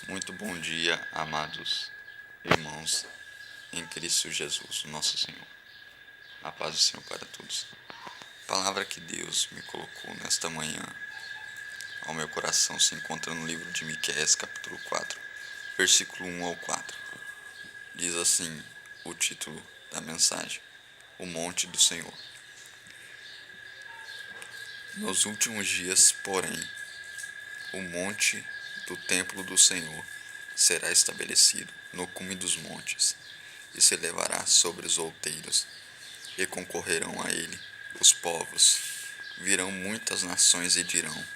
Muito bom dia, amados irmãos em Cristo Jesus, nosso Senhor. A paz do Senhor para todos. A palavra que Deus me colocou nesta manhã ao meu coração se encontra no livro de Miqueias, capítulo 4, versículo 1 ao 4. Diz assim o título da mensagem: O Monte do Senhor. Nos últimos dias, porém, o monte do templo do Senhor será estabelecido no cume dos montes, e se elevará sobre os outeiros, e concorrerão a ele os povos. Virão muitas nações e dirão: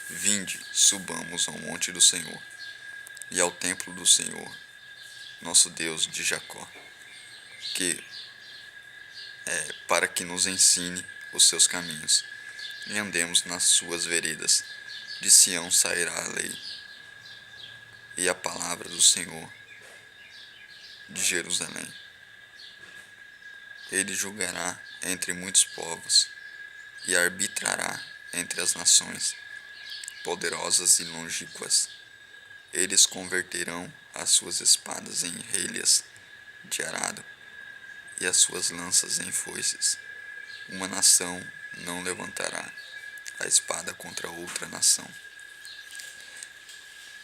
Vinde, subamos ao monte do Senhor, e ao templo do Senhor, nosso Deus de Jacó, para que nos ensine os seus caminhos, e andemos nas suas veredas. De Sião sairá a lei, e a palavra do Senhor de Jerusalém. Ele julgará entre muitos povos, e arbitrará entre as nações poderosas e longínquas. Eles converterão as suas espadas em relhas de arado, e as suas lanças em foices. Uma nação não levantará a espada contra outra nação,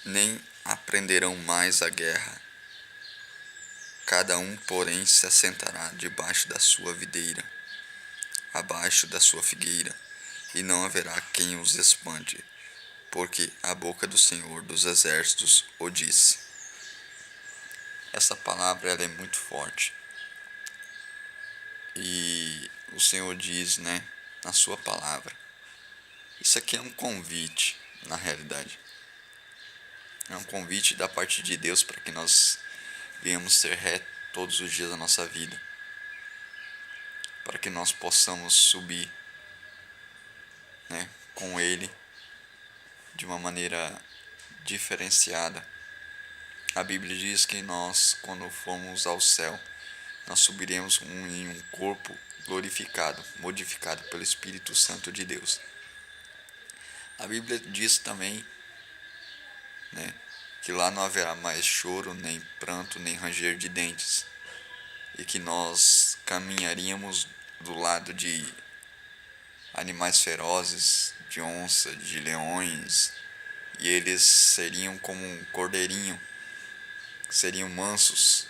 nem aprenderão mais a guerra. Cada um, porém, se assentará debaixo da sua videira, abaixo da sua figueira, e não haverá quem os espante, porque a boca do Senhor dos Exércitos o disse. Essa palavra ela é muito forte. E o Senhor diz, na sua palavra. Isso aqui é um convite, na realidade. É um convite da parte de Deus para que nós venhamos ser retos todos os dias da nossa vida. Para que nós possamos subir, com Ele de uma maneira diferenciada. A Bíblia diz que nós, quando formos ao céu, nós subiremos em um corpo glorificado, modificado pelo Espírito Santo de Deus. A Bíblia diz também, que lá não haverá mais choro, nem pranto, nem ranger de dentes, e que nós caminharíamos do lado de animais ferozes, de onça, de leões, e eles seriam como um cordeirinho, seriam mansos,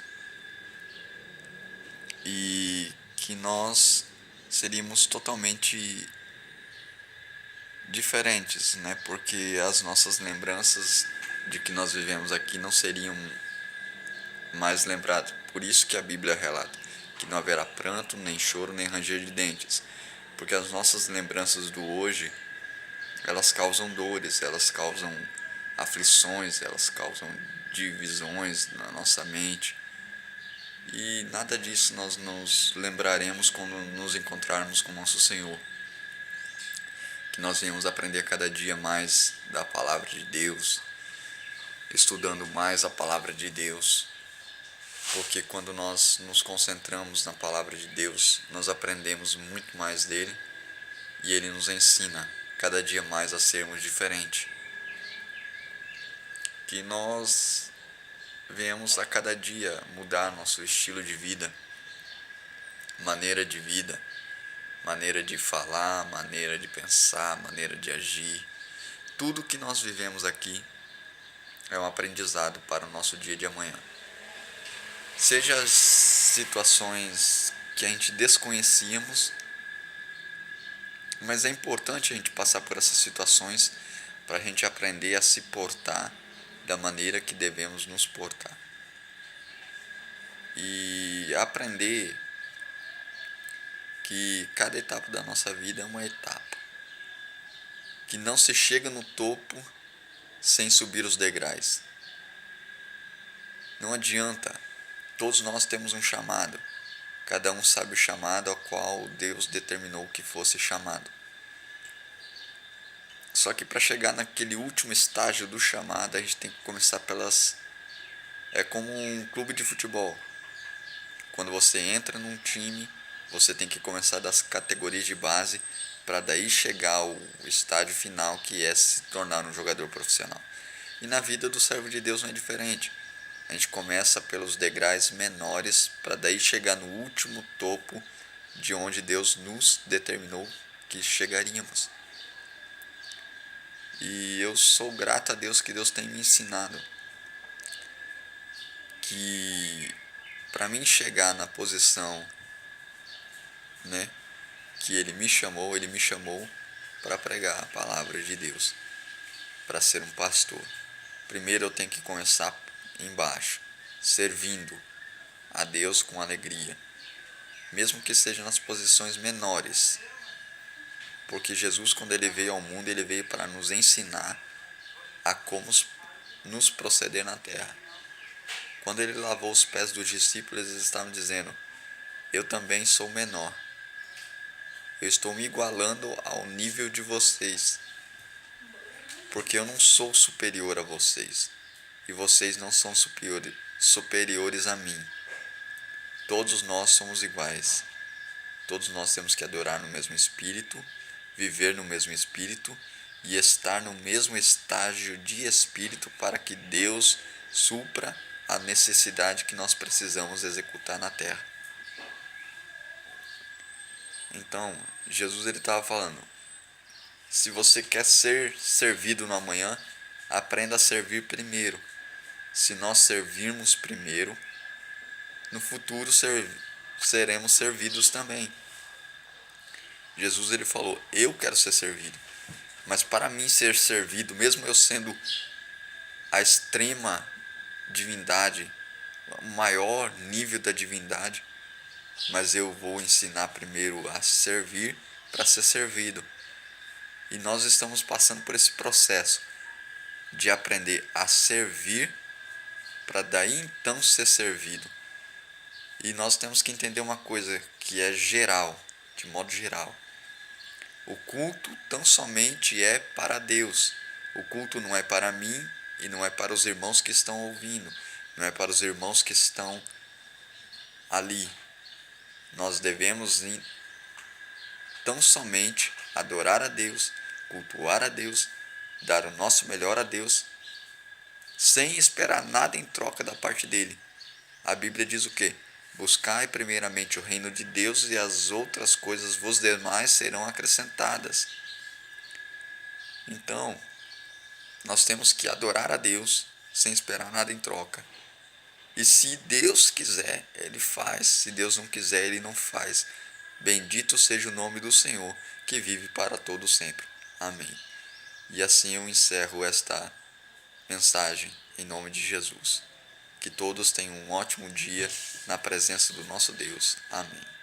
e que nós seríamos totalmente diferentes, porque as nossas lembranças de que nós vivemos aqui não seriam mais lembradas. Por isso que a Bíblia relata que não haverá pranto, nem choro, nem ranger de dentes, porque as nossas lembranças do hoje, elas causam dores, elas causam aflições, elas causam divisões na nossa mente. E nada disso nós nos lembraremos quando nos encontrarmos com nosso Senhor. Que nós venhamos aprender cada dia mais da palavra de Deus, estudando mais a palavra de Deus. Porque quando nós nos concentramos na palavra de Deus, nós aprendemos muito mais dele e ele nos ensina cada dia mais a sermos diferentes. Que nós venhamos a cada dia mudar nosso estilo de vida, maneira de vida, maneira de falar, maneira de pensar, maneira de agir. Tudo que nós vivemos aqui é um aprendizado para o nosso dia de amanhã. Seja as situações que a gente desconhecíamos, mas é importante a gente passar por essas situações para a gente aprender a se portar da maneira que devemos nos portar. E aprender que cada etapa da nossa vida é uma etapa. Que não se chega no topo sem subir os degraus. Não adianta. Todos nós temos um chamado. Cada um sabe o chamado ao qual Deus determinou que fosse chamado. Só que para chegar naquele último estágio do chamado, a gente tem que começar pelas... É como um clube de futebol. Quando você entra num time, você tem que começar das categorias de base para daí chegar ao estágio final, que é se tornar um jogador profissional. E na vida do servo de Deus não é diferente. A gente começa pelos degraus menores para daí chegar no último topo de onde Deus nos determinou que chegaríamos. E eu sou grato a Deus que Deus tem me ensinado que para mim chegar na posição, né, que Ele me chamou para pregar a palavra de Deus, para ser um pastor. Primeiro eu tenho que começar embaixo, servindo a Deus com alegria, mesmo que seja nas posições menores, porque Jesus, quando Ele veio ao mundo, Ele veio para nos ensinar a como nos proceder na terra. Quando Ele lavou os pés dos discípulos, eles estavam dizendo: eu também sou menor, eu estou me igualando ao nível de vocês, porque eu não sou superior a vocês, e vocês não são superiores a mim. Todos nós somos iguais. Todos nós temos que adorar no mesmo espírito, viver no mesmo espírito e estar no mesmo estágio de espírito para que Deus supra a necessidade que nós precisamos executar na terra. Então, Jesus estava falando: se você quer ser servido no amanhã, aprenda a servir primeiro. Se nós servirmos primeiro, no futuro seremos servidos também. Jesus ele falou: eu quero ser servido, mas para mim ser servido, mesmo eu sendo a extrema divindade, o maior nível da divindade, mas eu vou ensinar primeiro a servir para ser servido. E nós estamos passando por esse processo de aprender a servir para daí então ser servido. E nós temos que entender uma coisa que é geral, de modo geral. O culto tão somente é para Deus. O culto não é para mim e não é para os irmãos que estão ouvindo, não é para os irmãos que estão ali. Nós devemos tão somente adorar a Deus, cultuar a Deus, dar o nosso melhor a Deus, sem esperar nada em troca da parte dele. A Bíblia diz o quê? Buscai primeiramente o reino de Deus e as outras coisas vos demais serão acrescentadas. Então, nós temos que adorar a Deus sem esperar nada em troca. E se Deus quiser, Ele faz. Se Deus não quiser, Ele não faz. Bendito seja o nome do Senhor, que vive para todo sempre. Amém. E assim eu encerro esta mensagem em nome de Jesus. Que todos tenham um ótimo dia na presença do nosso Deus. Amém.